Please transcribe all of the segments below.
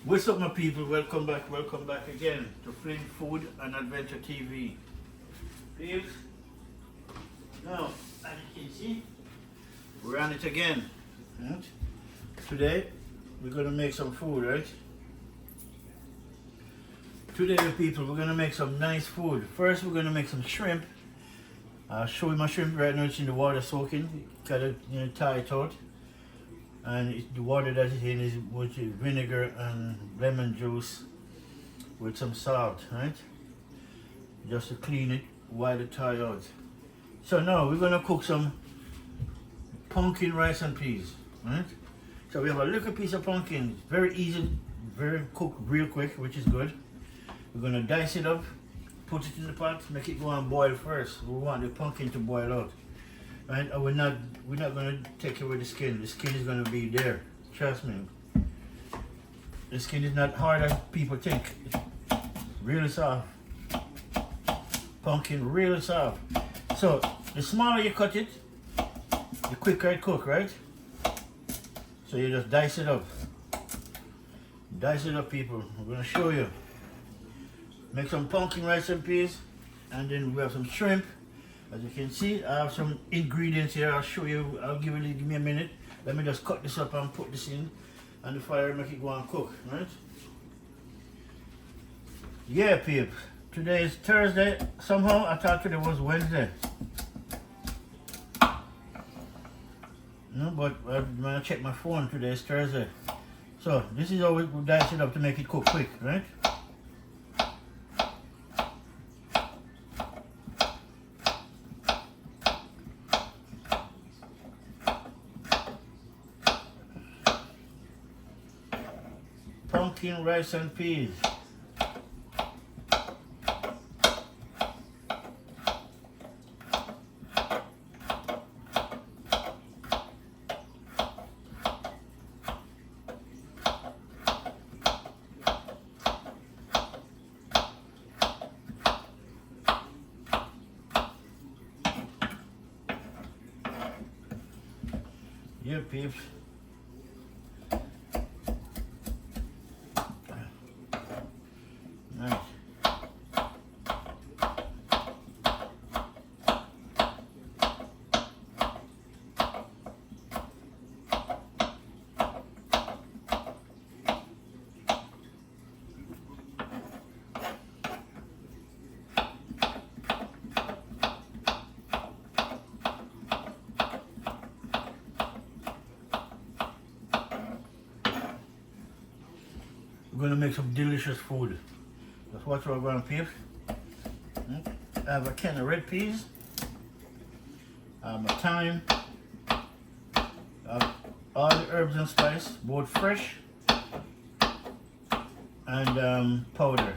What's up, my people? Welcome back again to Flint Food and Adventure TV. Peeps, now, as you can see, we're on it again. Right? Today, we're going to make some food, right? Today, people, we're going to make some nice food. First, we're going to make some shrimp. I'll show you my shrimp right now. It's in the water soaking. Got to tie it out. And the water that it's in is with vinegar and lemon juice with some salt, right? Just to clean it while it tie out. So now we're gonna cook some pumpkin rice and peas, right? So we have a little piece of pumpkin, very easy, very cooked real quick, which is good. We're gonna dice it up, put it in the pot, make it go and boil first. We want the pumpkin to boil out. Right? And we're not gonna take away the skin. The skin is gonna be there. Trust me. The skin is not hard as people think. It's really soft. Pumpkin really soft. So the smaller you cut it, the quicker it cooks, right? So you just dice it up. Dice it up, people. I'm gonna show you. Make some pumpkin rice and peas, and then we have some shrimp. As you can see, I have some ingredients here. I'll show you. Give me a minute. Let me just cut this up and put this in on the fire and make it go and cook, right? Yeah, peeps. Today is Thursday. Somehow I thought today was Wednesday. No, but when I check my phone, today is Thursday. So this is how we dice it up to make it cook quick, right? Pumpkin rice and peas. Yeah, peeps. Nice. We're gonna make some delicious food. That's what we're gonna peep. I have a can of red peas. I have my thyme. I have all the herbs and spice, both fresh and powder.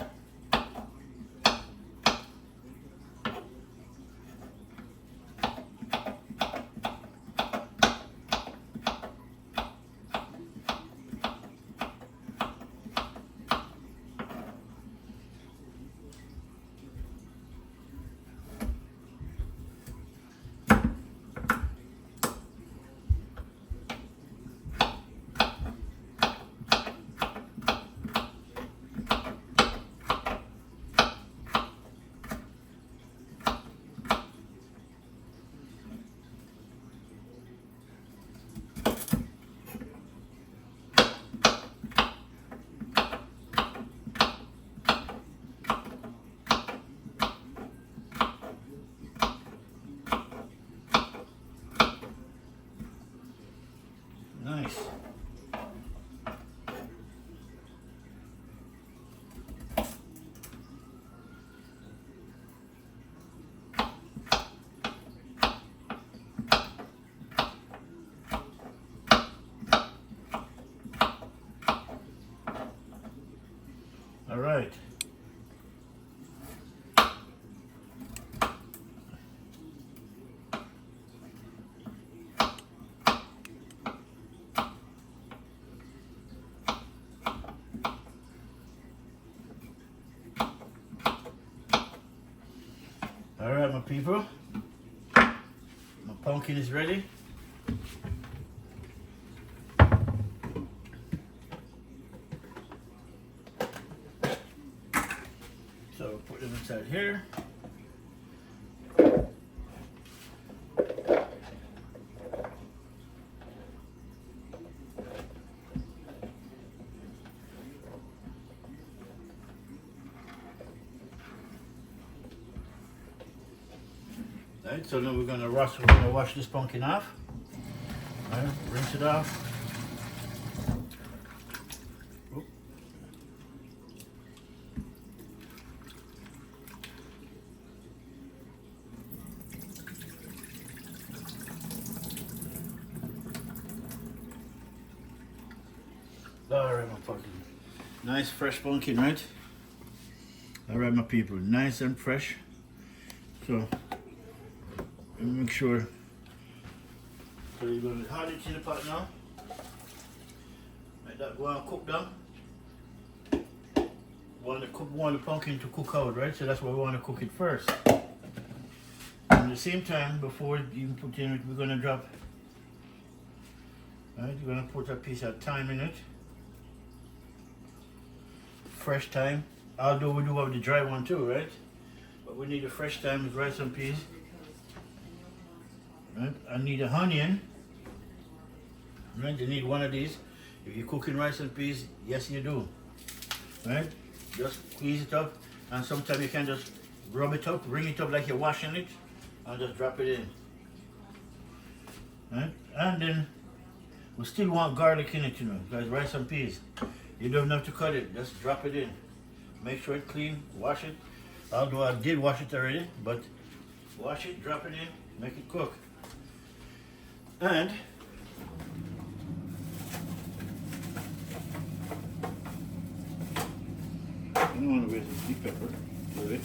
Nice. All right. All right, my people. My pumpkin is ready. inside here. Right, so now we're gonna wash this pumpkin off. Right, rinse it off. Oop. Alright, my pumpkin. Nice fresh pumpkin, right? Alright, my people, nice and fresh. So make sure. So you're going to hard it in the pot now. Let that go and cook down. Want the pumpkin to cook out, right? So that's why we want to cook it first. At the same time, before you put in it, we're going to drop. Right, you're going to put a piece of thyme in it. Fresh thyme. Although we do have the dry one too, right? But we need a fresh thyme with rice and peas. Right? I need an onion. Right? You need one of these. If you're cooking rice and peas, yes you do. Right? Just squeeze it up, and sometimes you can just rub it up, ring it up like you're washing it, and just drop it in. Right? And then we still want garlic in it, you know, guys. Rice and peas. You don't have to cut it, just drop it in. Make sure it's clean, wash it. Although I did wash it already, but wash it, drop it in, make it cook. And I don't want to waste the deep pepper, really.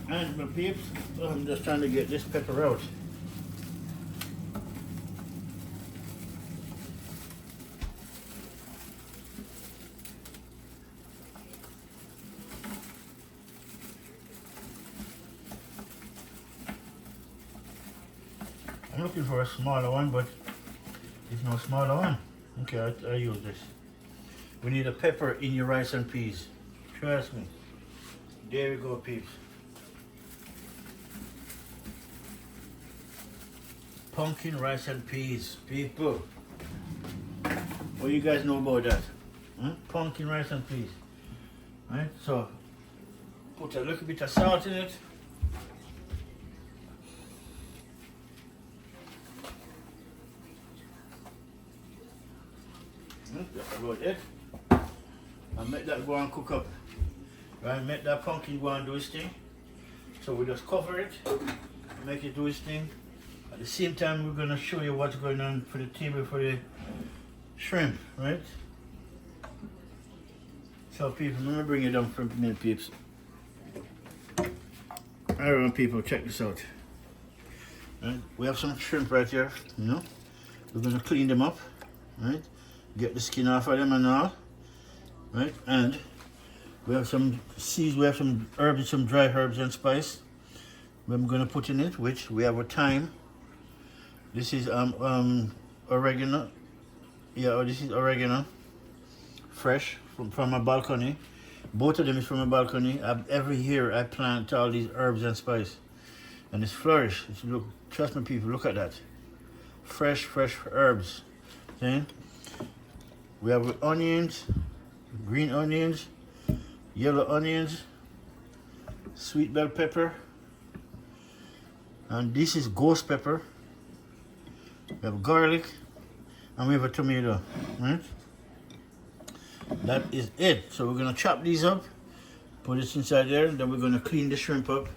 And my peeps, I'm just trying to get this pepper out. I'm looking for a smaller one, but there's no smaller one. Okay, I use this. We need a pepper in your rice and peas. Trust me. There we go, peeps. Pumpkin rice and peas, people. What you guys know about that? Huh? Pumpkin rice and peas. Right? So, put a little bit of salt in it. That's about it. And make that go and cook up. Right, make that pumpkin go and do its thing. So we just cover it, make it do its thing. At the same time, we're gonna show you what's going on for the table for the shrimp, right? So people, let me bring it down for a minute, peeps. Alright people, check this out. Right, we have some shrimp right here, you know. We're gonna clean them up, right? Get the skin off of them and all, right? And we have some seeds, we have some herbs, some dry herbs and spice. I'm gonna put in it, which we have a thyme. This is oregano. Yeah, this is oregano, fresh from my balcony. Both of them is from my balcony. Every year I plant all these herbs and spice, and it's flourish. Look, trust me, people, look at that. Fresh herbs. See? We have onions, green onions, yellow onions, sweet bell pepper, and this is ghost pepper. We have garlic, and we have a tomato, right? That is it. So we're gonna chop these up, put this inside there, then we're gonna clean the shrimp up,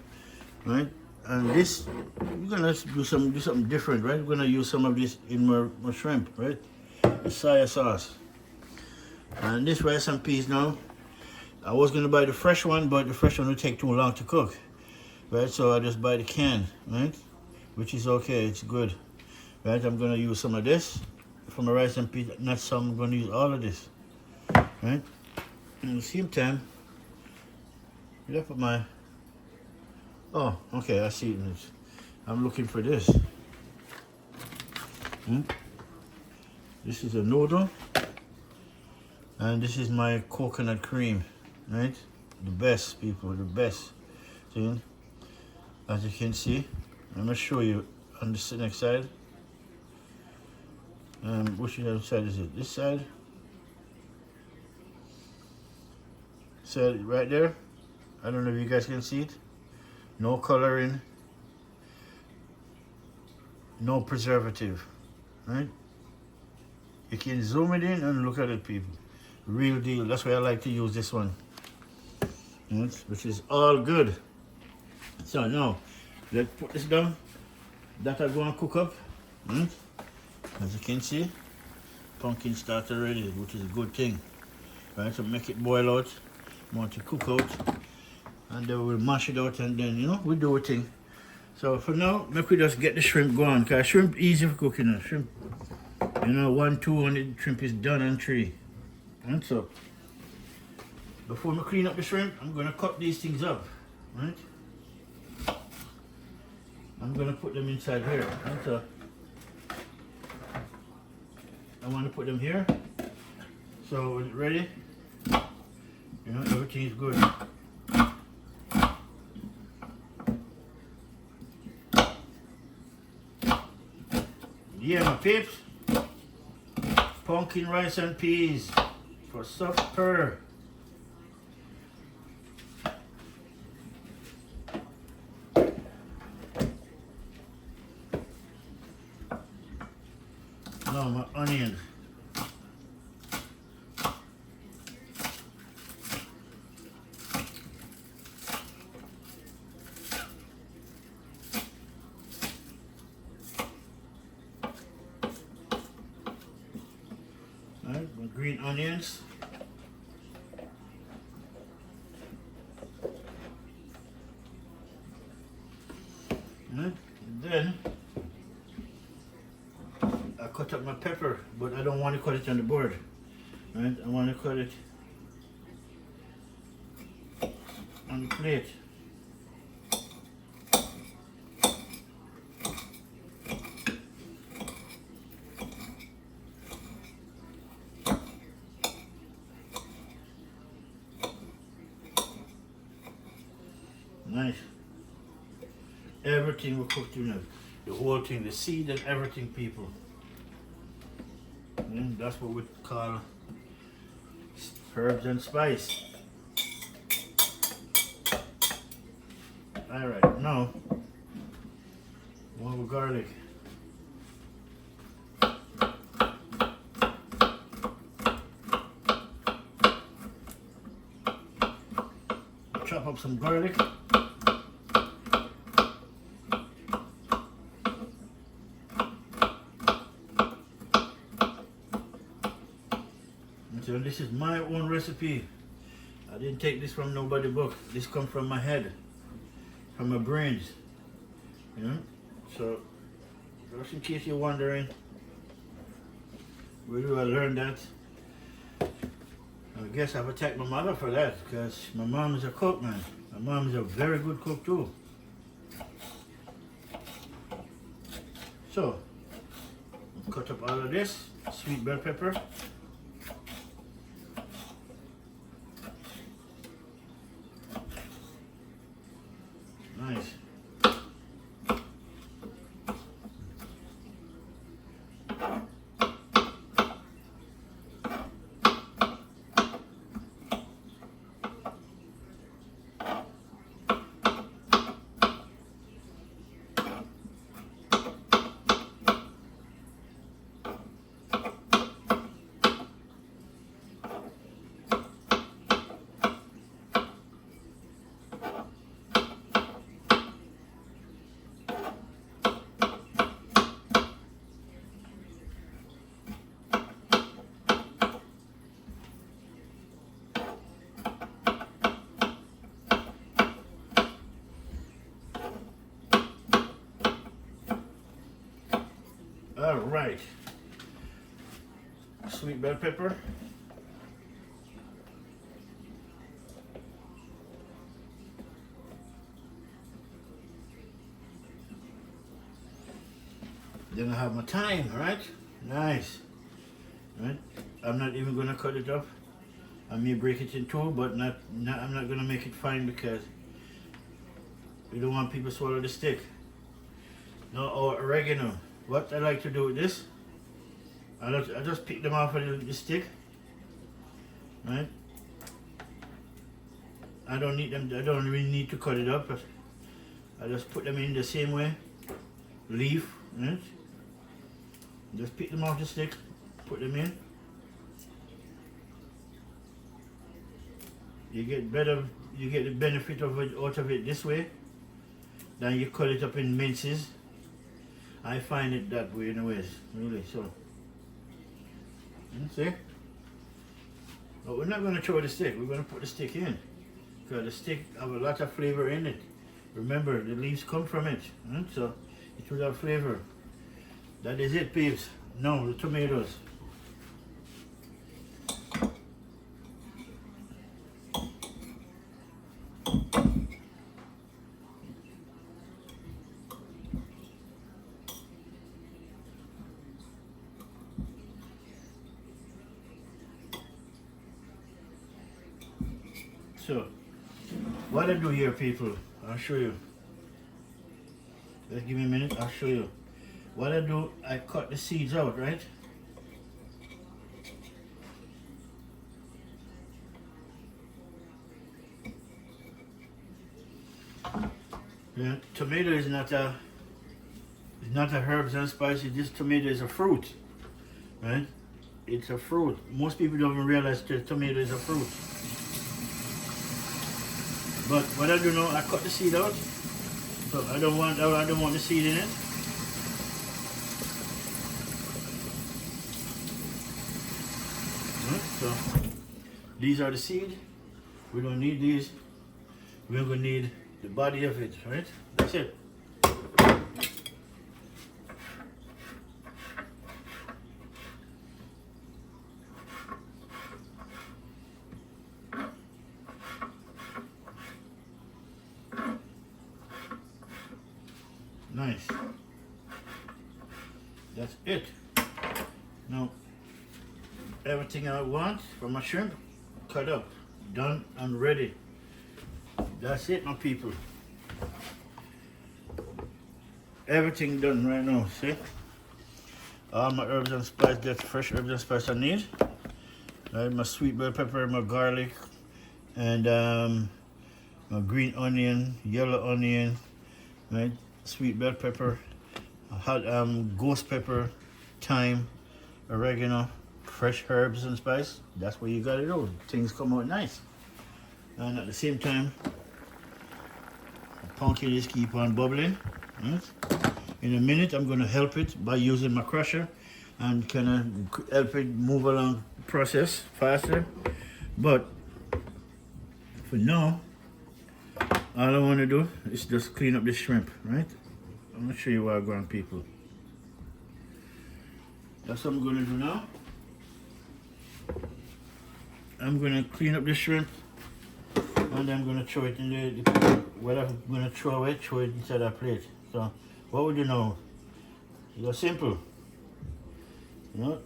right? And this, we're gonna do something different, right? We're gonna use some of this in my shrimp, right? The soya sauce. And this rice and peas now, I was gonna buy the fresh one, but the fresh one will take too long to cook, right? So I just buy the can, right? Which is okay, it's good, right? I'm gonna use some of this for my rice and peas, not some, I'm gonna use all of this, right? And at the same time, I put my, oh, okay, I see it. I'm looking for this. This is a noodle. And this is my coconut cream, right? The best, people, the best. See? As you can see, I'm gonna show you on the next side. Which side is it? This side? Side right there. I don't know if you guys can see it. No coloring, no preservative, right? You can zoom it in and look at it, people. Real deal. That's why I like to use this one, right? Which is all good. So now, let's put this down. That I'm going to cook up. Right? As you can see, pumpkin started already, which is a good thing. Right, so make it boil out, want to cook out, and then we'll mash it out, and then, you know, we do a thing. So for now, make we just get the shrimp going, because shrimp easy for cooking. Shrimp, you know, 1, 2, and the shrimp is done in 3. And so, before we clean up the shrimp, I'm going to cut these things up, right? I'm going to put them inside here, right? So, I want to put them here. So, is it ready? You know, everything is good. Yeah, my peeps. Pumpkin rice and peas for supper. Now my onions. Right, my green onions. Right, and then I cut up my pepper, but I don't want to cut it on the board. Right, I want to cut it on the plate. Nice. Everything will cook tonight. The whole thing, the seed and everything, people. And that's what we call herbs and spice. Alright, now more garlic. Chop up some garlic. So this is my own recipe. I didn't take this from nobody's book. This comes from my head, from my brains. You know? So just in case you're wondering, where do I learn that? I guess I would thank my mother for that, because my mom is a cook, man. My mom is a very good cook too. So cut up all of this, sweet bell pepper. Nice. All right, sweet bell pepper. Then I have my thyme, right? Nice. Right? I'm not even gonna cut it up. I may break it in two, but I'm not gonna make it fine because we don't want people to swallow the stick. Now our oregano. What I like to do with this, I just pick them off of the stick, right? I don't need them. I don't really need to cut it up. But I just put them in the same way, leaf, right? Just pick them off the stick, put them in. You get the benefit of it out of it this way. Then you cut it up in minces. I find it that way anyways, really, so. You see? But we're not going to throw the stick, we're going to put the stick in. Because the stick have a lot of flavor in it. Remember, the leaves come from it, right? So it will have flavor. That is it, peeps. Now, the tomatoes. So, what I do here, people, I'll show you. Just give me a minute, I'll show you. What I do, I cut the seeds out, right? Yeah, tomato is not a herbs and spices. This tomato is a fruit, right? It's a fruit. Most people don't even realize that tomato is a fruit. But what I do now, I cut the seed out. So I don't want the seed in it. Right, so these are the seed. We don't need these. We're gonna need the body of it, right? That's it. Nice. That's it. Now, everything I want for my shrimp, cut up, done and ready. That's it, my people. Everything done right now, see? All my herbs and spice, that's fresh herbs and spice I need. Right, my sweet bell pepper, my garlic, and my green onion, yellow onion, right? Sweet bell pepper, hot ghost pepper, thyme, oregano, fresh herbs and spice. That's what you gotta do. Things come out nice. And at the same time, the pumpkin is keep on bubbling. Right? In a minute, I'm gonna help it by using my crusher and kind of help it move along the process faster. But for now, all I want to do is just clean up the shrimp, right? I'm going to show you what I'm going, people. That's what I'm going to do now. I'm going to clean up the shrimp and I'm going to throw it in the what I'm going to throw it inside a plate. So, what would you know? It's simple. You know,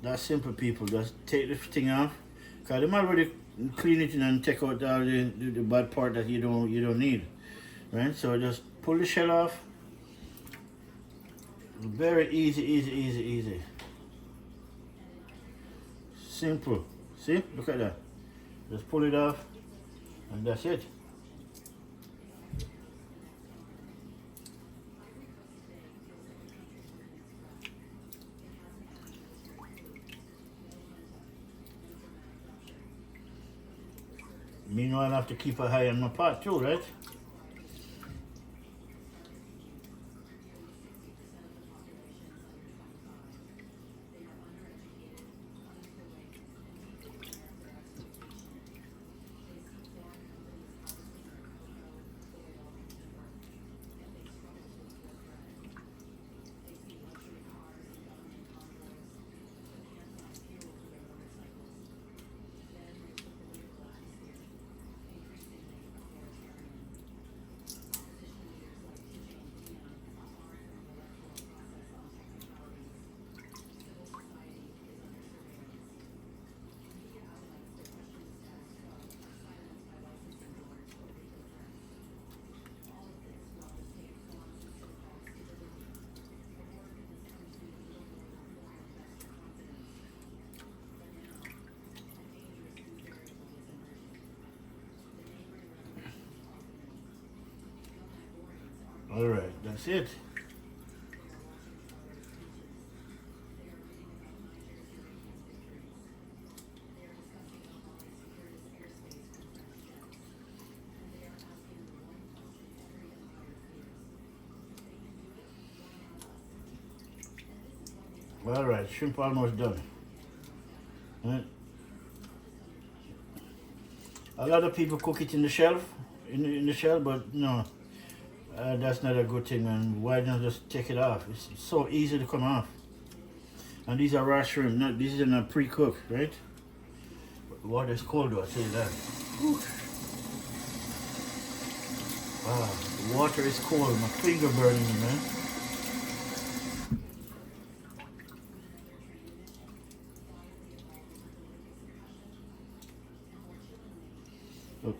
that's simple, people. Just take the thing off. Because I'm already clean it and take out all the bad part that you don't need, right? So just pull the shell off. Very easy. Simple. See? Look at that. Just pull it off, and that's it. Meanwhile, I have to keep a eye on my pot too, right? Alright, that's it. Alright, shrimp almost done. Right. A lot of people cook it in the shell, in the shell, but no, that's not a good thing, man. Why not just take it off? It's so easy to come off. And these are raw shrimp, these are not pre-cooked, right? Water is cold though, I'll tell you that. Whew. Wow, the water is cold, my finger burning me, man. Look.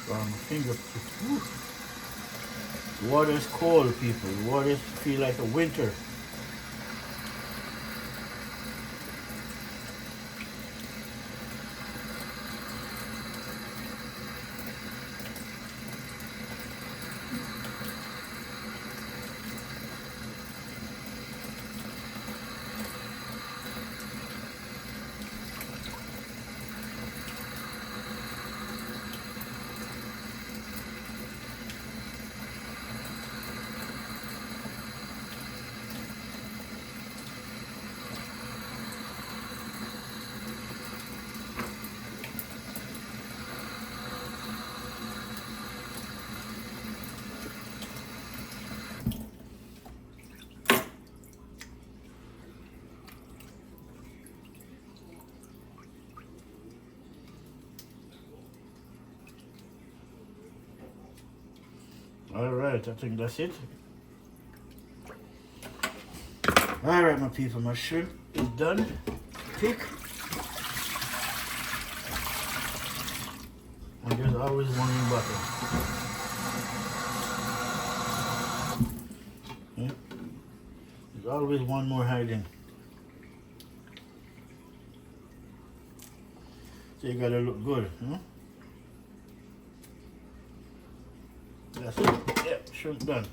Wow, my finger. Whew. The water is cold, people. The water feel like a winter. Alright, I think that's it. Alright, my people, my shrimp is done. Thick. And there's always one in butter. Yeah. There's always one more hiding. So you gotta look good, huh? That's it. Yep, shrimp done.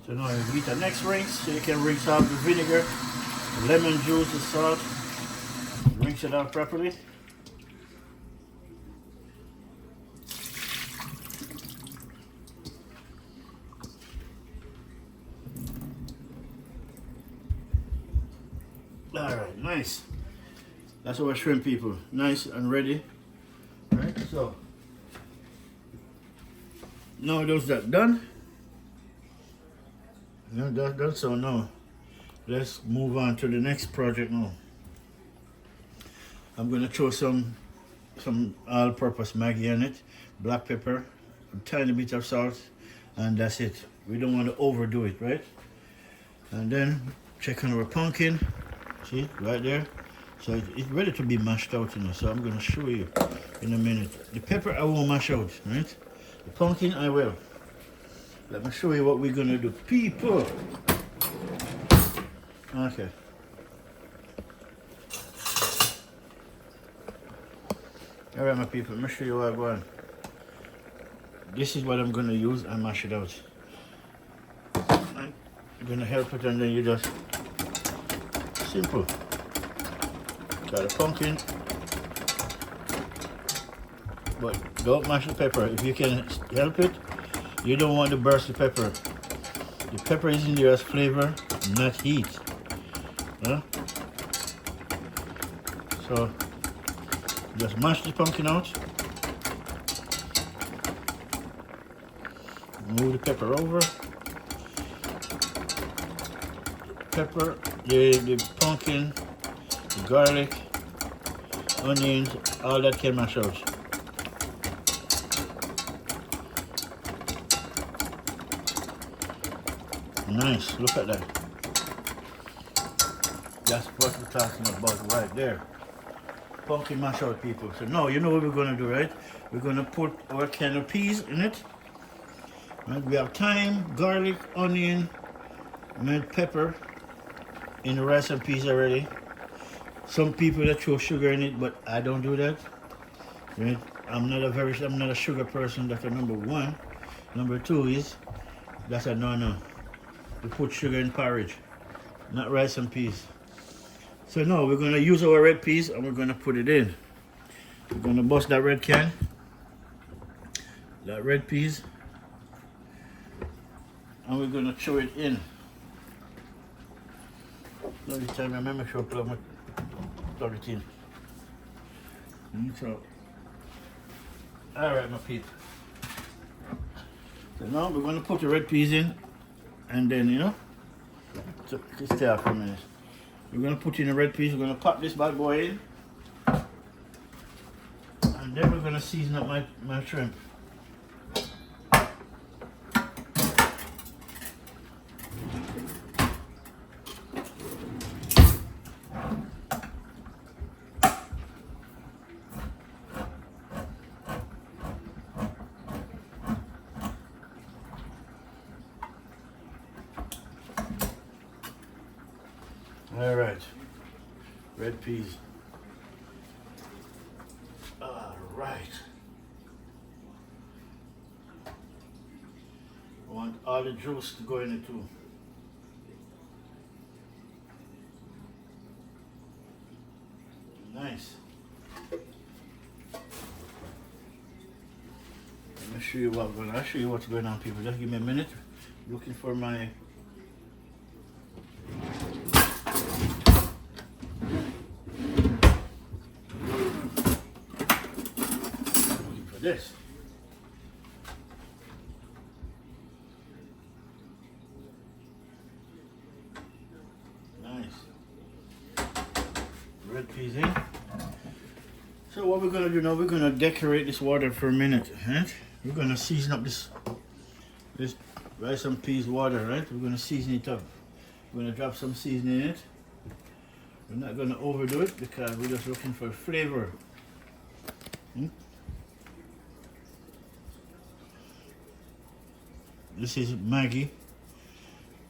So now you get the next rinse, so you can rinse out the vinegar, the lemon juice, the salt, rinse it out properly. Alright, nice. That's our shrimp, people. Nice and ready. Alright, so now those that done. No, that's done. So now let's move on to the next project now. I'm gonna throw some all-purpose Maggi on it, black pepper, a tiny bit of salt, and that's it. We don't want to overdo it, right? And then check on our pumpkin. See, right there. So it's ready to be mashed out, you know. So I'm gonna show you in a minute. The pepper I won't mash out, right? The pumpkin I will. Let me show you what we're gonna do, people. Okay. All right, my people. Let me show you what I'm going. This is what I'm gonna use and mash it out. I'm gonna help it, and then you just simple. Got a pumpkin, but don't mash the pepper. If you can help it, you don't want to burst the pepper. The pepper is in there as flavor, not heat. Huh? So just mash the pumpkin out. Move the pepper over. Pepper, the pumpkin, the garlic, onions, all that can mash out. Nice, look at that. That's what we're talking about right there. Pumpkin mash out, people. So now you know what we're gonna do, right? We're gonna put our can of peas in it. Right? We have thyme, garlic, onion, and pepper in the rice and peas already. Some people that throw sugar in it, but I don't do that. Right? I'm not a sugar person. That's a number one. Number two is that's a no. We put sugar in porridge, not rice and peas. So now we're gonna use our red peas and we're gonna put it in. We're gonna bust that red can, that red peas, and we're gonna throw it in. Now this time I remember to plug it in. So, all right, my people. So now we're gonna put the red peas in, and then just stay out for a minute. We're gonna put in the red peas. We're gonna pop this bad boy in, and then we're gonna season up my shrimp. All right, red peas. All right. I want all the juice to go in it too. Nice. Let me show you I'll show you what's going on, people. Just give me a minute. Looking for my this. Nice. Red peas in. So what we're gonna do now, we're gonna decorate this water for a minute, right? We're gonna season up this rice and peas water, right? We're gonna season it up. We're gonna drop some seasoning in it. We're not gonna overdo it because we're just looking for flavor. This is Maggi,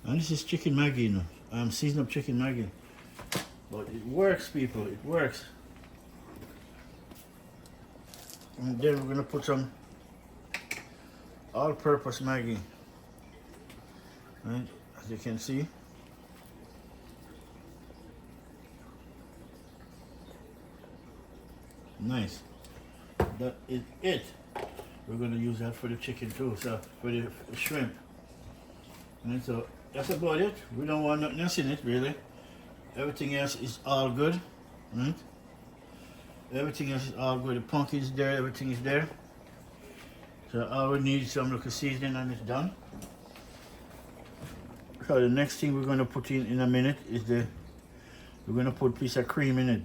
and this is chicken Maggi, you know. I'm seasoning up chicken Maggi, but it works, people. It works. And then we're gonna put some all-purpose Maggi, right? As you can see. Nice. That is it. We're going to use that for the chicken too, so for the shrimp. And so that's about it. We don't want nothing else in it, really. Everything else is all good, right? Everything else is all good. The pumpkin is there, everything is there. So all we need is some little seasoning and it's done. So the next thing we're going to put in a minute is we're going to put a piece of cream in it.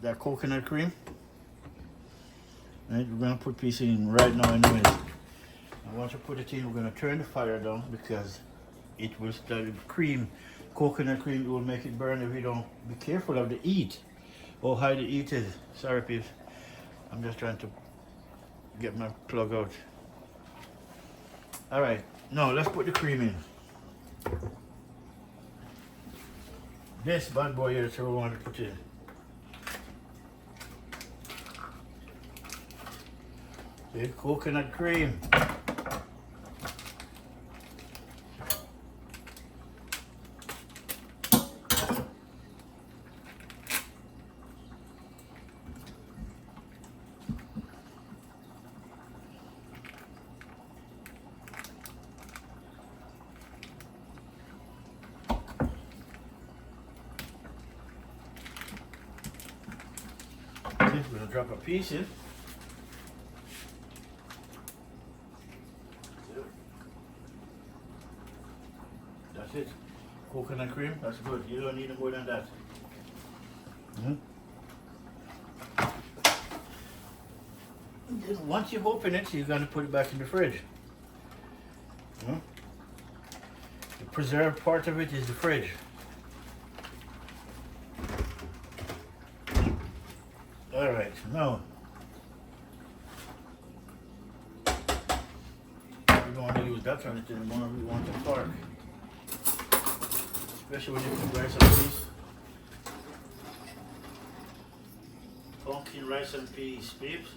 That coconut cream. Right, we're going to put piece in right now anyways. And once you put it in, we're going to turn the fire down because it will start with cream. Coconut cream will make it burn if you don't be careful of the heat. Oh, how the heat is. Sorry, peeps. I'm just trying to get my plug out. All right, now let's put the cream in. This bad boy here is what we want to put in. See, coconut cream. gonna drop a piece in. That's it. Coconut cream, that's good. You don't need more than that. Once you open it, you're gonna put it back in the fridge. The preserved part of it is the fridge. All right, now we don't want to use that on it anymore. We want a fork, especially when you cook rice and peas. Pumpkin rice and peas, peeps.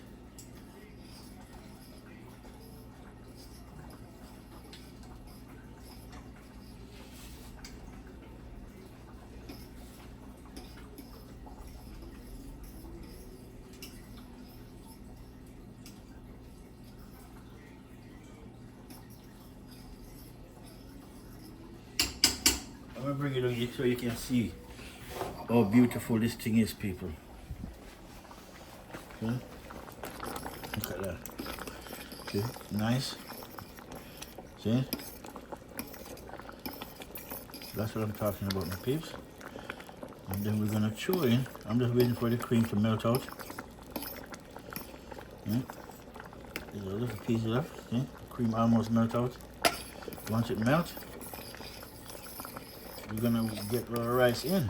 I'm gonna bring it on you so you can see how beautiful this thing is, people. Okay. Look at that. Okay, nice. See? That's what I'm talking about, my peeps. And then we're gonna throw in. I'm just waiting for the cream to melt out. Okay. There's a little piece left. See? The cream almost melt out. Once it melts, we're gonna get our rice in.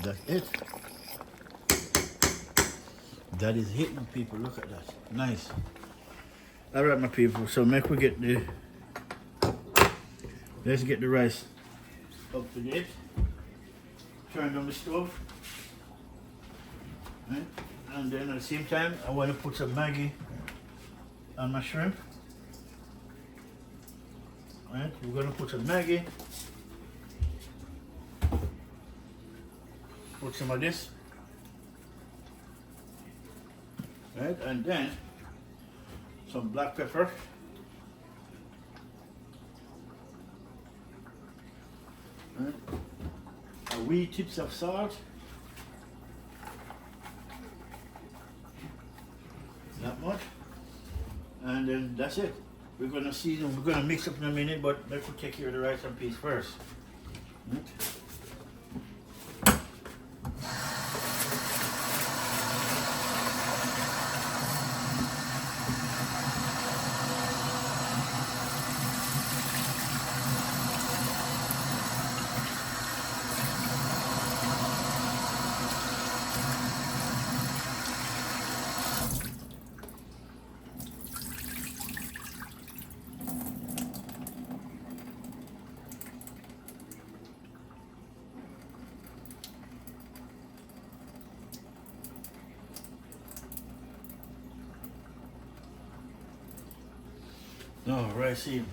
That's it. That is it, my people. Look at that. Nice. All right, my people. So make we get the. Let's get the rice up to date. Turn on the stove. Right? And then at the same time, I want to put some Maggi on my shrimp. Right? We're gonna put some Maggi. Put some of this. Right? And then some black pepper. Right? A wee tips of salt. That much. And then that's it. We're gonna season, we're gonna mix up in a minute, but let's take care of the rice and peas first. Right? No, rice in.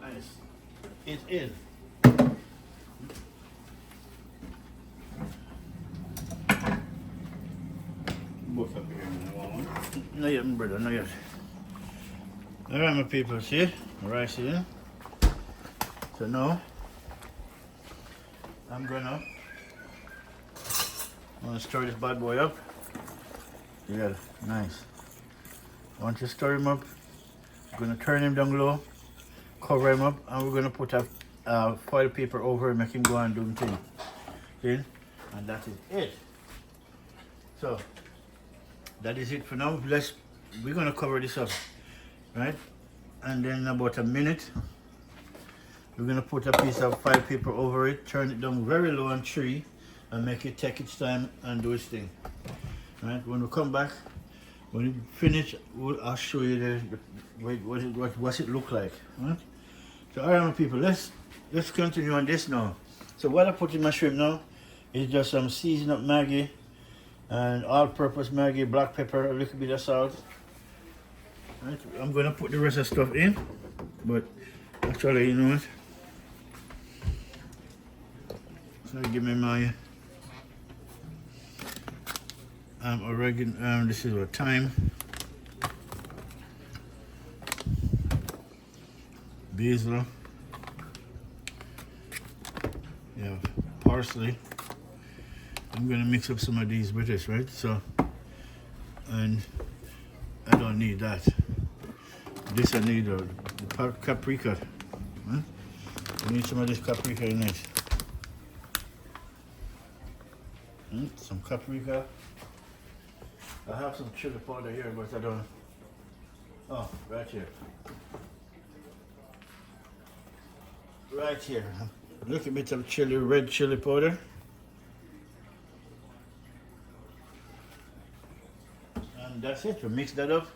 Nice. It's in. Both up here. Not yet, my brother, not yet. Alright, my people, see? Rice in. So now, I'm gonna stir this bad boy up. Yeah, nice. Once you stir him up, I'm gonna turn him down low, cover him up, and we're gonna put a foil paper over him, make him go and do the thing. See? And that is it. So, that is it for now. We're gonna cover this up, right? And then in about a minute, we're gonna put a piece of foil paper over it, turn it down very low on 3, and make it take its time and do its thing. Right? When we come back, when we finish, I'll show you what it look like. Right? So all right, my people, let's continue on this now. So what I put in my shrimp now is just some seasoned up Maggi and all-purpose Maggi, black pepper, a little bit of salt. Right? I'm gonna put the rest of stuff in, but actually, you know what? Let me give me my oregano. This is what thyme, basil, yeah, parsley. I'm gonna mix up some of these with this, right? So, and I don't need that. This I need the paprika. Huh? I need some of this paprika in it. Some paprika. I have some chili powder here, but I don't. Oh, right here. Right here. A little bit of chili, red chili powder. And that's it. We mix that up.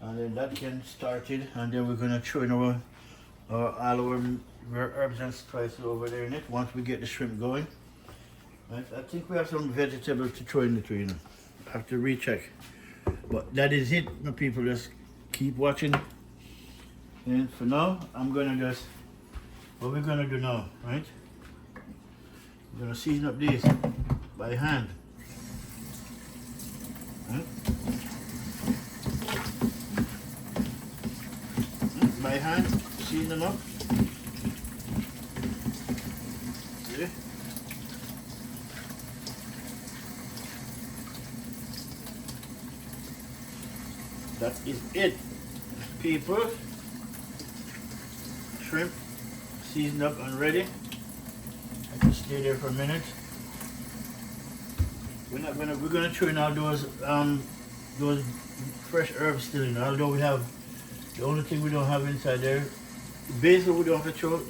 And then that can start it. And then we're gonna throw in all our herbs and spices over there in it once we get the shrimp going. Right? I think we have some vegetables to throw in the tray, you know. Have to recheck. But that is it, my people. Just keep watching. And for now, I'm gonna just, what we're gonna do now, right? We're gonna season up these by hand. Right? By hand, season them up. See? That is it, people. Shrimp seasoned up and ready. I can stay there for a minute. We're gonna throw in all those fresh herbs still in. Although we have the only thing we don't have inside there, basil we don't have to throw.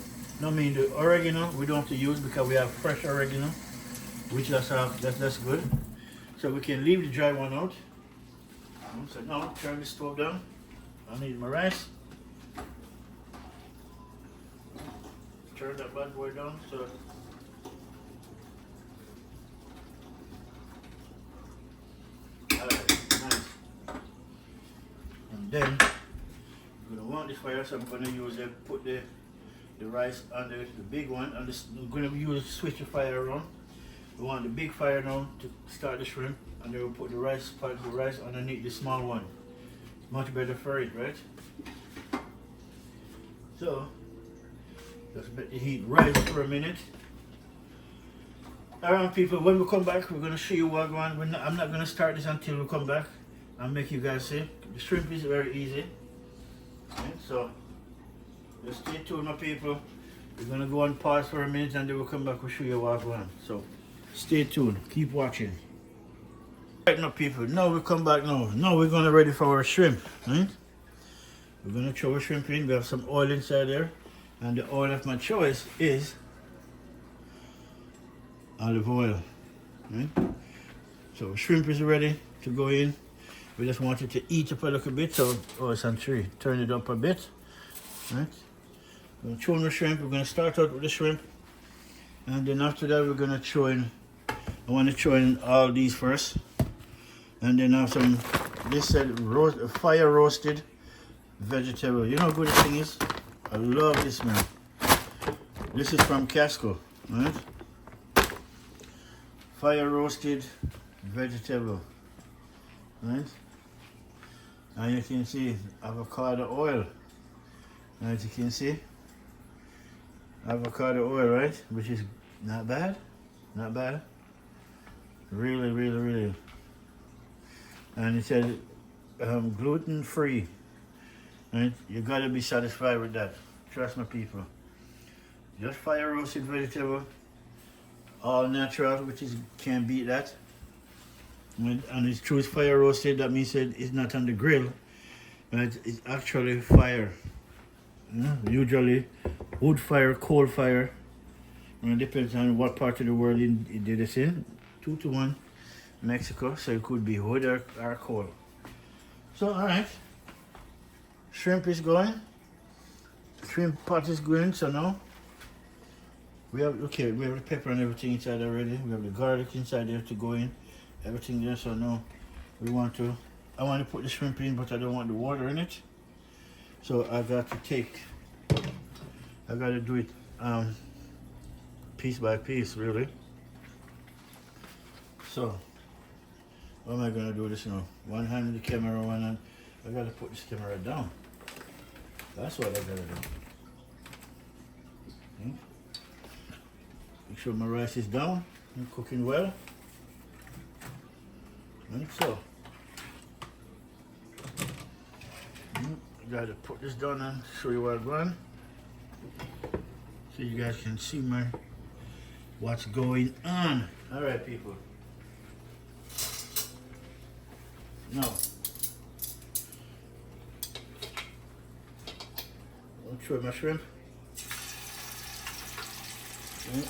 No, I mean the oregano we don't have to use because we have fresh oregano, which that's good. So we can leave the dry one out. So now turn the stove down. I need my rice. Turn that bad boy down so nice. And then I'm gonna want this fire, so I'm gonna use it, put the rice on the big one, and I'm gonna switch the fire around. We want the big fire now to start the shrimp, and then we'll put the rice underneath the small one. It's much better for it, right? So let's let the heat rise for a minute. Alright people, when we come back, we're going to show you what going on. I'm not going to start this until we come back and make you guys see. The shrimp is very easy. Okay, so just stay tuned, my people. We're going to go on pause for a minute and then we'll come back and show you what's going on. So stay tuned, keep watching. Right now people, now we come back now. Now we're going to ready for our shrimp. Right? We're going to throw our shrimp in. We have some oil inside there. And the oil of my choice is olive oil. Right? So shrimp is ready to go in. We just want it to eat up a little bit, so it's on 3. Turn it up a bit. Right? We're going to throw in the shrimp. We're going to start out with the shrimp. And then after that we're going to throw in, I want to throw in all these first. And then have some, this said fire roasted vegetable. You know how good this thing is? I love this, man. This is from Casco, right? Fire roasted vegetable, right? And you can see avocado oil, right? You can see avocado oil, right? Which is not bad, not bad. Really, really, really. And it said gluten free. Right? You gotta be satisfied with that. Trust me, people. Just fire roasted vegetable, all natural, which is can't beat that. And it's true, it's fire roasted. That means it's not on the grill, but it's actually fire. Usually, wood fire, coal fire. And it depends on what part of the world it did this in. 2-1, Mexico. So it could be wood or coal. So all right. Shrimp is going. Shrimp pot is going. So now we have the pepper and everything inside already. We have the garlic inside there to go in. Everything there. So now I want to put the shrimp in, but I don't want the water in it. So I got to do it piece by piece, really. So, what am I gonna do this now? One hand with the camera, one hand. I gotta put this camera down. That's what I gotta do. Make sure my rice is down and cooking well. And so, I gotta put this down and show you what I'm going. So you guys can see what's going on. All right, people. Now, I'll try my shrimp. Okay.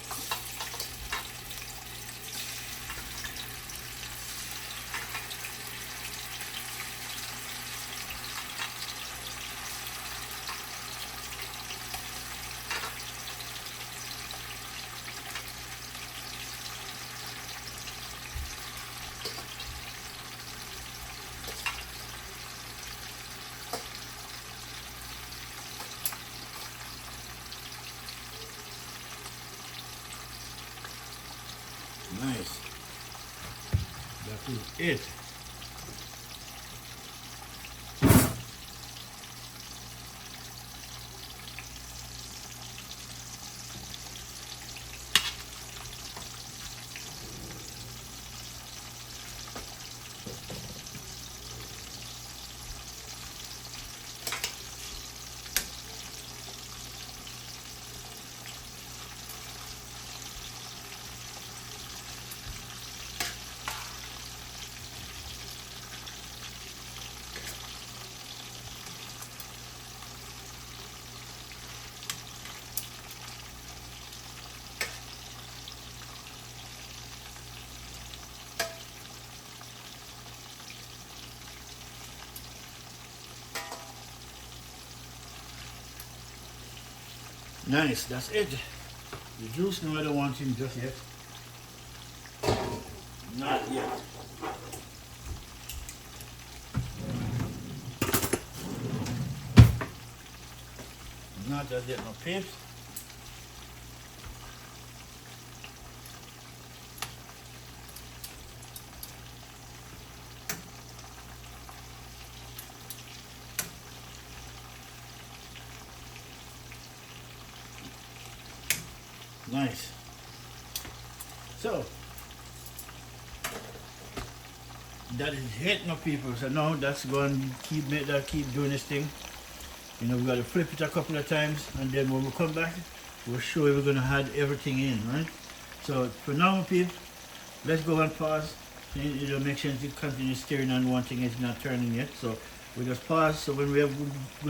Nice. That is it. Nice, that's it. The juice, no, I don't want him just yet. Not yet. Not just yet, no pips. Nice. So that is it now, people. So now that's going to keep doing this thing. You know, we got to flip it a couple of times, and then when we come back, we'll show you we're going to add everything in, right? So for now, people, let's go and pause. You know, make sure you continue stirring, and one thing is not turning yet. So we just pause. So when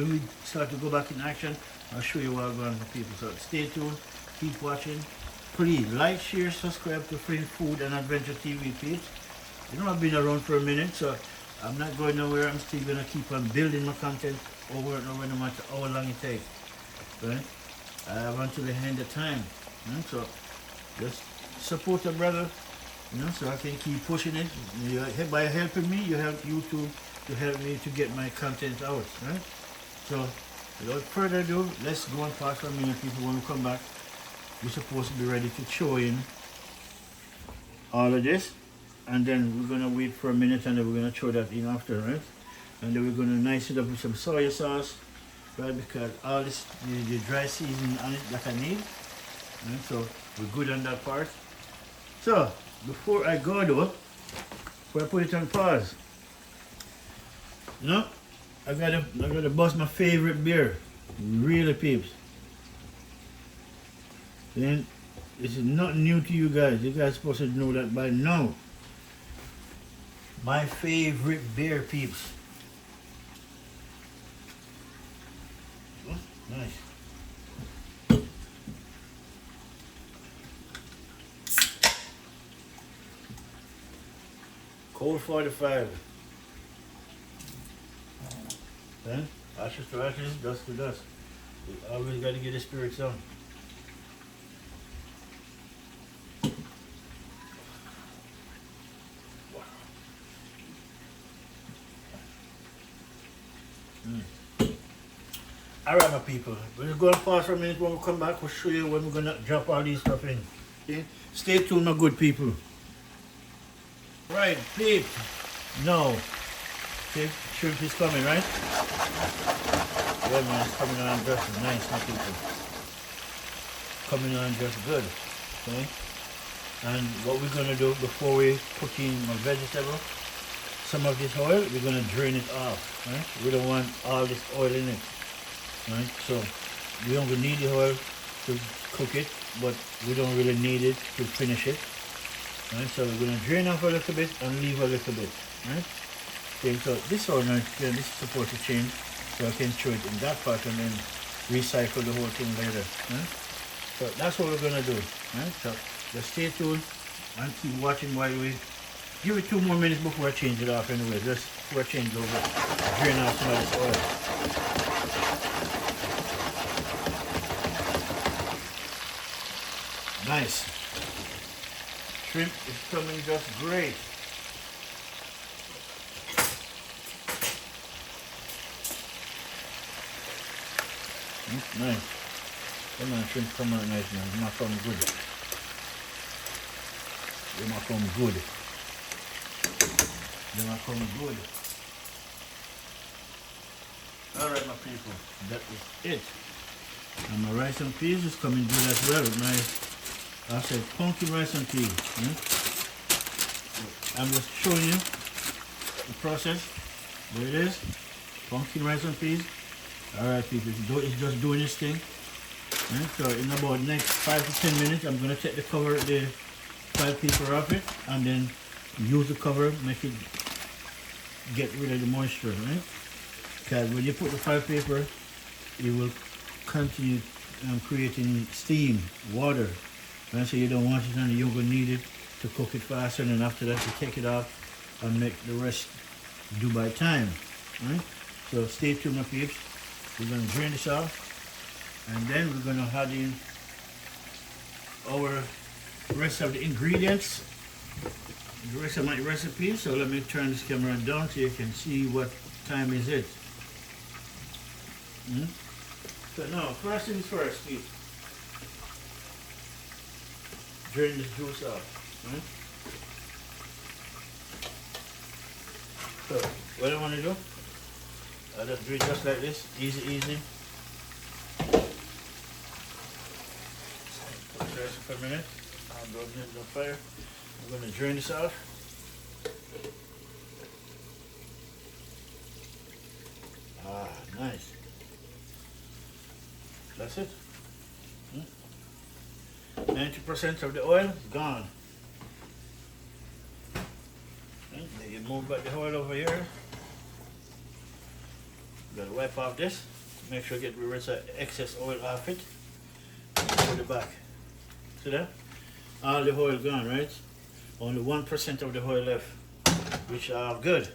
we start to go back in action, I'll show you what I'm going for, people. So stay tuned. Keep watching. Please like, share, subscribe to Flint Food and Adventure TV page. You know, I've been around for a minute, so I'm not going nowhere. I'm still going to keep on building my content over and over, no matter how long it takes. Right? Until the end of time. Right? So just support a brother, you know, so I can keep pushing it. By helping me, you help YouTube to help me to get my content out. Right? So without further ado, let's go and pause for a minute, people. When we come back, we're supposed to be ready to throw in all of this, and then we're gonna wait for a minute, and then we're gonna throw that in after, right? And then we're gonna nice it up with some soy sauce, right? Because all this the dry seasoning on it that I need, right? So we're good on that part. So before I go though, before I put it on pause, you know, I gotta bust my favorite beer, really, peeps. Then this is not new to you guys. You guys are supposed to know that by now. My favorite beer, peeps. Oh, nice. Cold 45. Then ashes to ashes, dust to dust. You always got to get the spirits on. Alright, my people. We're going to pause for a minute. When we come back, we'll show you when we're going to drop all these stuff in. Okay? Stay tuned, my good people. Right, peep. No. See, shrimp is coming, right? Yeah, man, it's coming on just nice, my people. Coming on just good. Okay? And what we're going to do before we put in my vegetable, some of this oil, we're going to drain it off. Right? We don't want all this oil in it. Right? So we don't need the oil to cook it, but we don't really need it to finish it. Right? So we're going to drain off a little bit and leave a little bit. Right? Okay, so this oil, this is supposed to change, so I can throw it in that pot and then recycle the whole thing later. Right? So that's what we're going to do. Right? So just stay tuned and keep watching while we give it 2 more minutes before I change it off anyway. Just before I change it over, drain out some of this oil. Nice. Shrimp is coming just great. Nice. Come on, shrimp, come out nice, man. It might come good. They might come good. They might come good. Alright, my people. That is it. And my rice and peas is coming good as well. I said pumpkin rice and peas. I'm just showing you the process. There it is. Pumpkin rice and peas. Alright, people, it's just doing this thing. So in about the next 5 to 10 minutes, I'm going to take the cover, the file paper off it, and then use the cover, make it get rid of the moisture, right? Because when you put the file paper, it will continue creating steam, water. Right? So you don't want it, and you're going to need it to cook it faster, and then after that you take it off and make the rest do by time. Right? So stay tuned, my peeps. We're going to drain this off, and then we're going to add in our rest of the ingredients, the rest of my recipe. So let me turn this camera down so you can see what time is it. So now, first things first, Pete. Drain this juice off. So what I want to do, I'll just do it just like this, easy. Put the rest for a minute. I'll go get the fire. I'm going to drain this off. Ah, nice. That's it. 90% of the oil gone. Then you move back the oil over here. Gotta wipe off this. Make sure you get rid of the excess oil off it. Put it back. See that? All the oil gone, right? Only 1% of the oil left, which are good.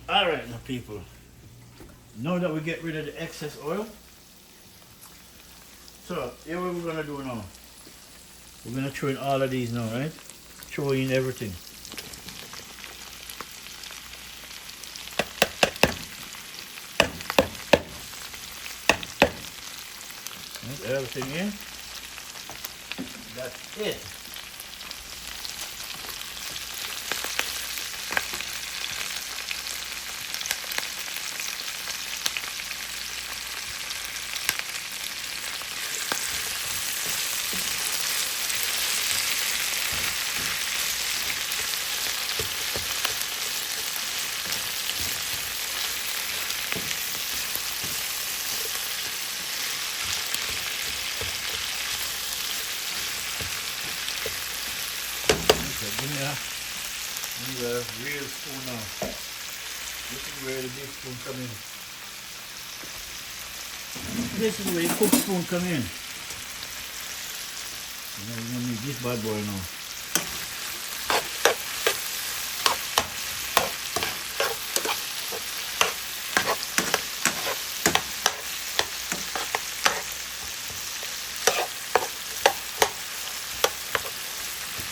Alright, now people. Now that we get rid of the excess oil, so here what we're gonna do now. We're gonna throw in all of these now, right? Throw in everything. Everything in. That's it. Give me a real spoon now. This is where the big spoon come in. This is where the cook spoon come in. We're gonna need this bad boy now.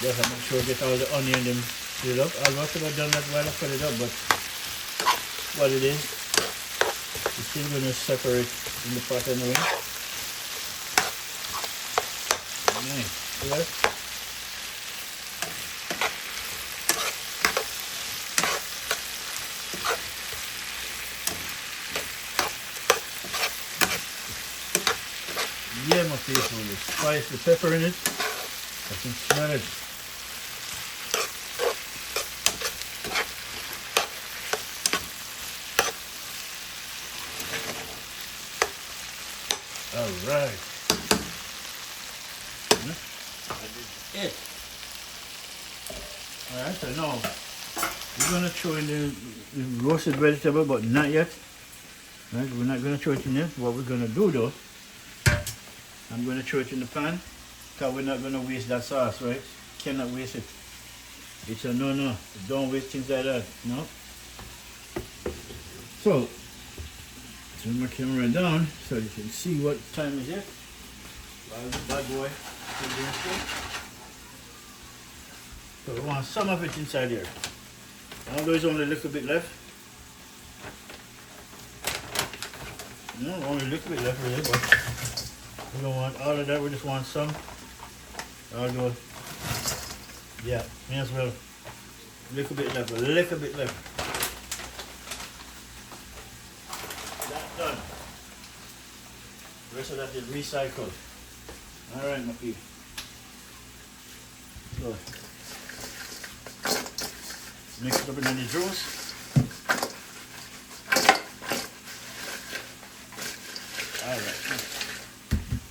Just to make sure I get all the onion them filled up. I could have done that while I cut it up, but what it is Still going to separate in the pot anyway. Nice. See that? Yeah, my people, you spice the pepper in it. I can smell it. Alright. That is it. Alright, so now we're going to throw in the roasted vegetable, but not yet. Right, we're not going to throw it in there. What we're going to do though, I'm going to throw it in the pan, because we're not going to waste that sauce, right? Cannot waste it. It's a no. Don't waste things like that, no? So, turn my camera down so you can see what time is it. Bad boy. So we want some of it inside here. Although there's only a little bit left. No, only a little bit left really, but we don't want all of that, we just want some. Although, yeah, may as well. A little bit left, That's done. The rest of that is recycled. Alright, my people. So, mix it up in the juice. Alright.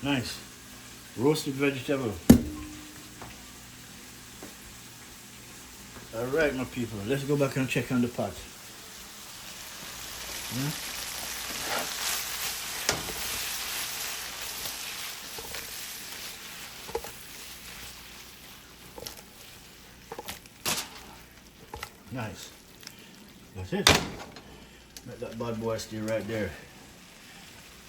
Nice. Roasted vegetable. Alright, my people. Let's go back and check on the pot. Nice. That's it. Let that bad boy stay right there.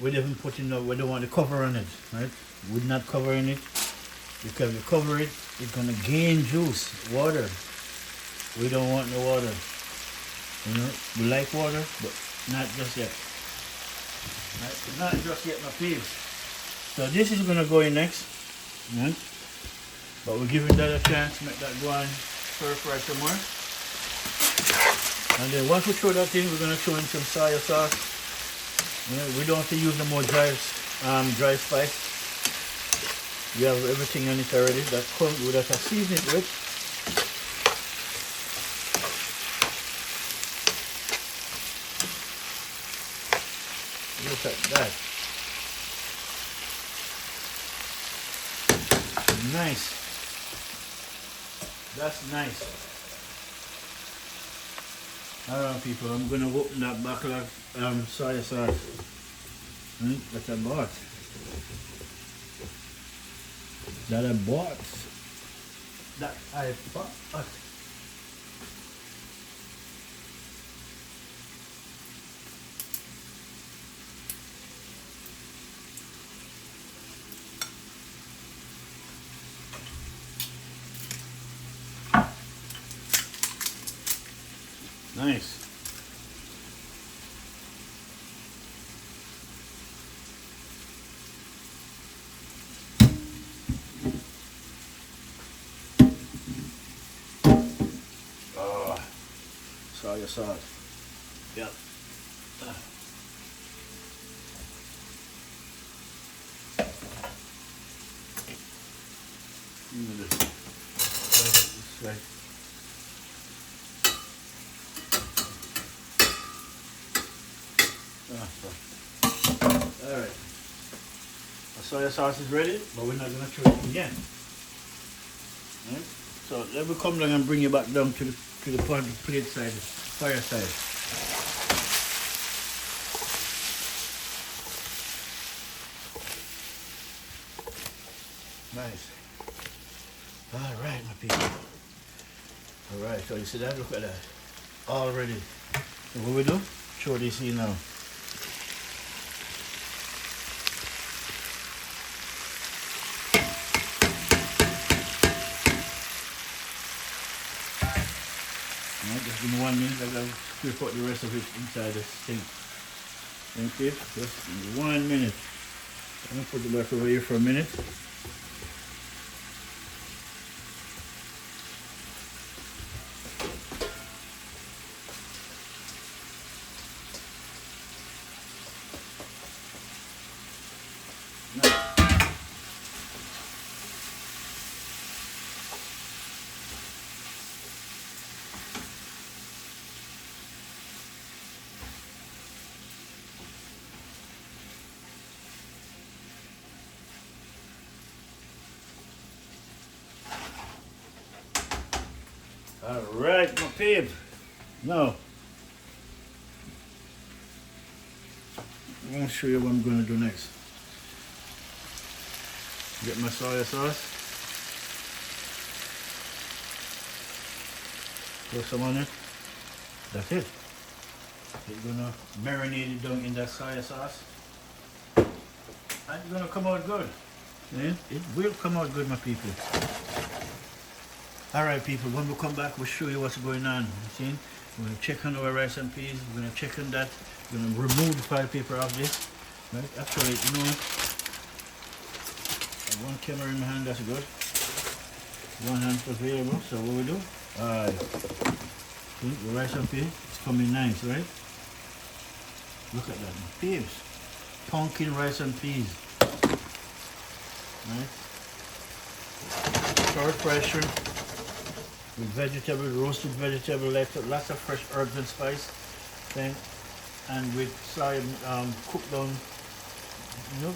We didn't put in we don't want the cover on it, right? We're not covering it, because if you cover it, it's gonna gain juice, water. We don't want no water. You know, we like water, but not just yet. Right? Not just yet, my peeps. So this is gonna go in next, right? But we're giving that a chance, make that go on stir fry some more. And then once we throw that in, we're gonna throw in some soy sauce. We don't have to use no more dry spice. We have everything on it already. That comes with that season it with. Look at that. Nice. That's nice. Alright people, I'm going to open that bottle of soy sauce that I bought. That I bought. Nice. Oh, soy sauce. Yep. Right. Alright. Our soy sauce is ready, but we're not going to throw it again. Right? So let me come down and bring you back down to the plate side, fire side. Nice. Alright, my people. Alright, so you see that? Look at that. All ready. So what we do? Throw this in now. Just give me 1 minute, I'll put the rest of it inside the sink. Okay, just 1 minute. I'm gonna put it back over here for a minute. Alright, my peeps. Now, I'm going to show you what I'm going to do next. Get my soy sauce. Throw some on it. That's it. You're going to marinate it down in that soy sauce. And it's going to come out good. Yeah? It will come out good, my people. Alright people, when we come back we'll show you what's going on. You see? We're going to check on our rice and peas. We're going to check on that. We're going to remove the file paper off this. Right? Actually, you know, I have one camera in my hand, that's good. One hand available, so what we do? See, the rice and peas, it's coming nice, right? Look at that, peas. Pumpkin rice and peas. Right? Stir-fry shrimp with vegetable, roasted vegetable, lots of fresh herbs and spice, then, and with soy cooked down, you know,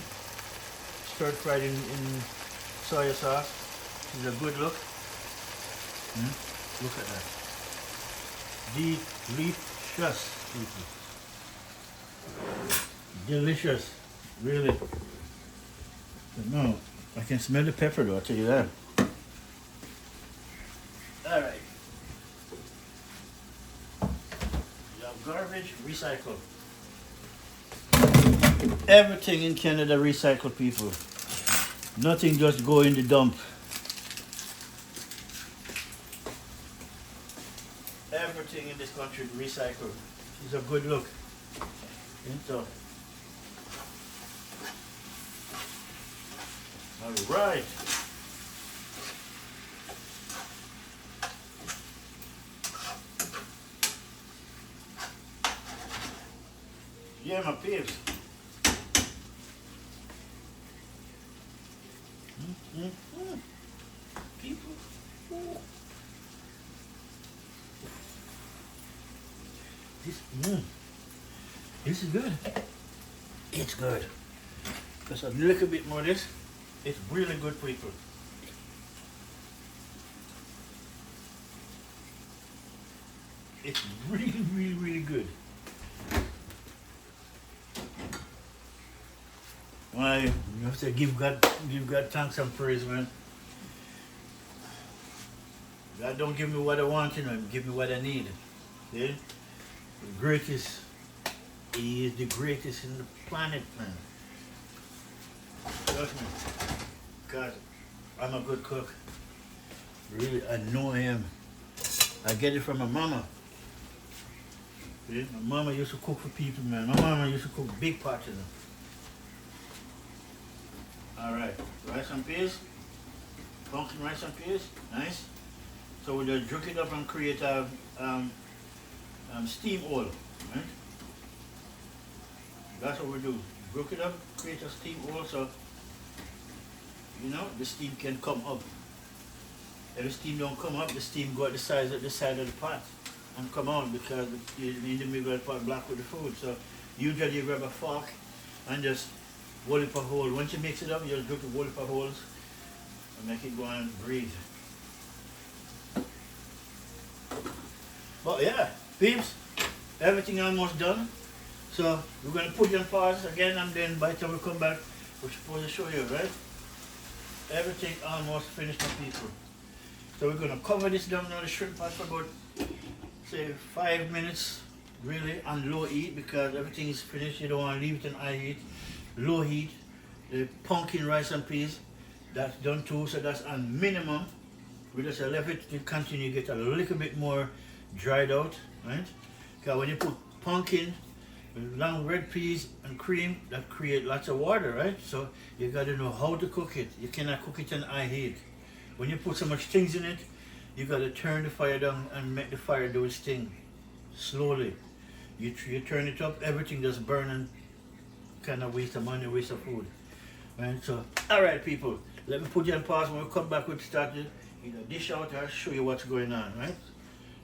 stir fried in soy sauce. It's a good look. Look at that. Delicious, people. Delicious, really. But no, I can smell the pepper though, I'll tell you that. Alright. You have garbage, recycle. Everything in Canada recycle, people. Nothing just go in the dump. Everything in this country recycle. It's a good look. So, alright. Yeah, my peeps. People. Ooh. This is good. It's good. Just a little bit more of this. It's really good, people. It's really, really, really good. Why, you have to give God thanks and praise, man. God don't give me what I want, you know, give me what I need. See? The greatest, He is the greatest in the planet, man. Trust me. God, I'm a good cook. Really, I know I am. I get it from my mama. See? My mama used to cook for people, man. My mama used to cook big pots of them. Alright, rice and peas, pumpkin rice and peas, nice. So we'll just drink it up and create a steam oil, right? That's what we do. Drink it up, create a steam oil so, you know, the steam can come up. If the steam don't come up, the steam go at the side of the pot and come out because in the middle of the pot black with the food. So usually you grab a fork and just wall it a hole. Once you mix it up, you just drip the wall it a holes and make it go and breathe. But yeah, peeps, everything almost done. So we're gonna put it on pause again, and then by the time we come back, we're supposed to show you, right? Everything almost finished, my people. So we're gonna cover this down on the shrimp pot for about, say, 5 minutes, really, on low heat because everything is finished. You don't want to leave it on high heat. Low heat. The pumpkin rice and peas, that's done too, so that's on minimum. We just left it to continue get a little bit more dried out, right? Because when you put pumpkin, long red peas and cream that create lots of water, right? So you got to know how to cook it. You cannot cook it in high heat. When you put so much things in it, you got to turn the fire down and make the fire do its thing slowly. You turn it up, everything just burning, kind of waste of money, waste of food, right? So, all right, people, let me put you on pause. When we come back, we'll start to dish out. I'll show you what's going on, right?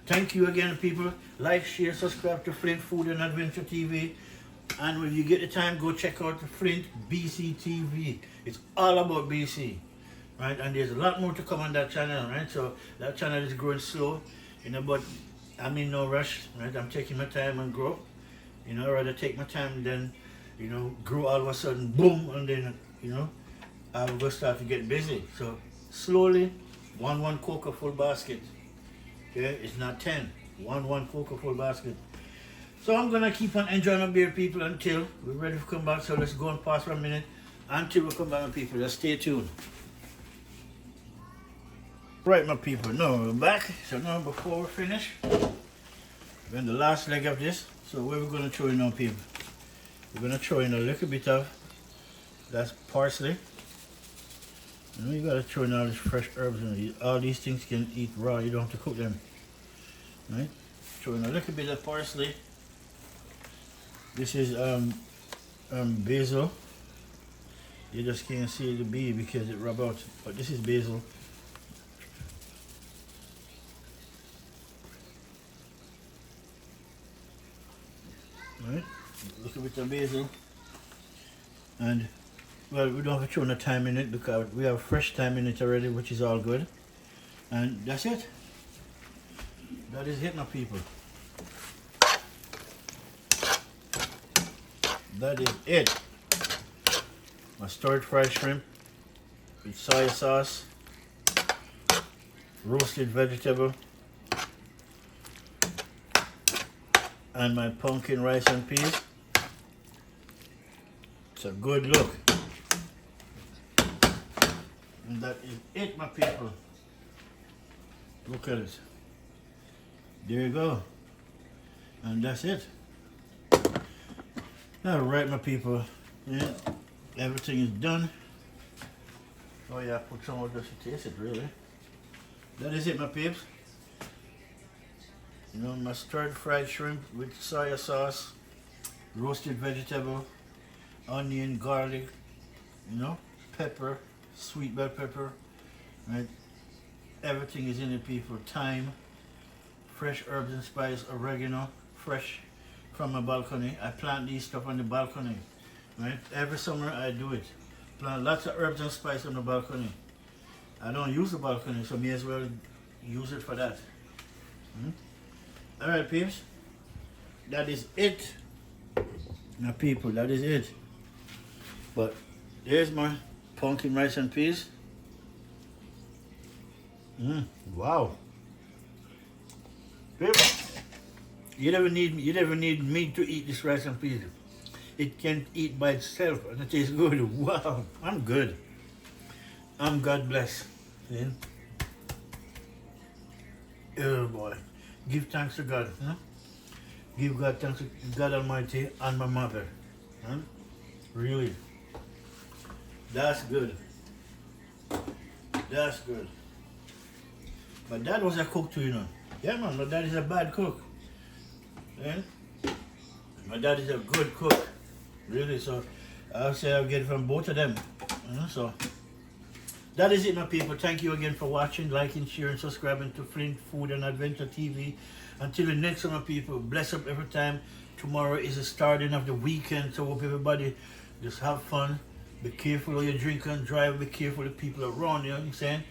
Thank you again, people. Like, share, subscribe to Flint Food and Adventure TV. And when you get the time, go check out Flint BC TV. It's all about BC, right? And there's a lot more to come on that channel, right? So that channel is growing slow, but I'm in no rush, right? I'm taking my time and grow. I'd rather take my time than, grow all of a sudden, boom, and then, I'm going to start to get busy. So slowly, one coca full basket. Okay, it's not 10. One coca full basket. So I'm gonna keep on enjoying my beer, people, until we're ready to come back. So let's go and pause for a minute until we come back, my people. Let's stay tuned. Right, my people. Now we're back. So now before we finish, we're in the last leg of this. So what we're gonna throw in now, people? We're gonna throw in a little bit of that's parsley. You gotta throw in all these fresh herbs in. All these things can eat raw. You don't have to cook them. Right? Throw in a little bit of parsley. This is basil. You just can't see the bee because it rub out. But this is basil. Right? Look at the basil. And well, we don't have to throw no thyme in it because we have fresh thyme in it already, which is all good. And that's it. That is it, my people. That is it. My stir-fried shrimp with soy sauce, roasted vegetable, and my pumpkin rice and peas. It's a good look. And that is it, my people. Look at it. There you go. And that's it. Alright, my people. Yeah, everything is done. Oh yeah, I put some more just to taste it, really. That is it, my peeps. My stir-fried shrimp with soy sauce, roasted vegetable, onion, garlic, pepper, sweet bell pepper, right? Everything is in it, people. Thyme, fresh herbs and spice, oregano, fresh from my balcony. I plant these stuff on the balcony, right? Every summer I do it. Plant lots of herbs and spice on the balcony. I don't use the balcony, so may as well use it for that. All right, peeps. That is it. Now, people, that is it. But there's my pumpkin rice and peas. Wow. Peeps. You never need meat to eat this rice and peas. It can eat by itself and it tastes good. Wow, I'm good. I'm God bless. See? Oh boy. Give thanks to God. Huh? Give God thanks to God Almighty and my mother. Huh? Really. That's good. That's good. My dad was a cook too, Yeah, man, my dad is a bad cook. Yeah? My dad is a good cook, really. So I'll say I'll get it from both of them. So that is it, my people. Thank you again for watching, liking, sharing, subscribing to Flint Food and Adventure TV. Until the next one, my people. Bless up every time. Tomorrow is the starting of the weekend, so hope everybody just have fun. Be careful when you drink and drive. Be careful of the people around you. You know what I'm saying?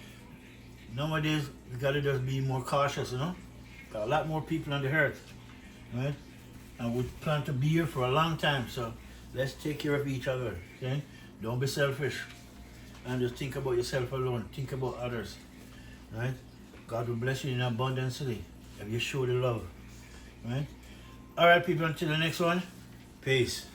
Nowadays, we gotta just be more cautious. Got a lot more people on the earth. Right? And we plan to be here for a long time, so let's take care of each other, okay? Don't be selfish and just think about yourself alone. Think about others, right? God will bless you in abundance if you show the love, right? All right, people, until the next one, peace.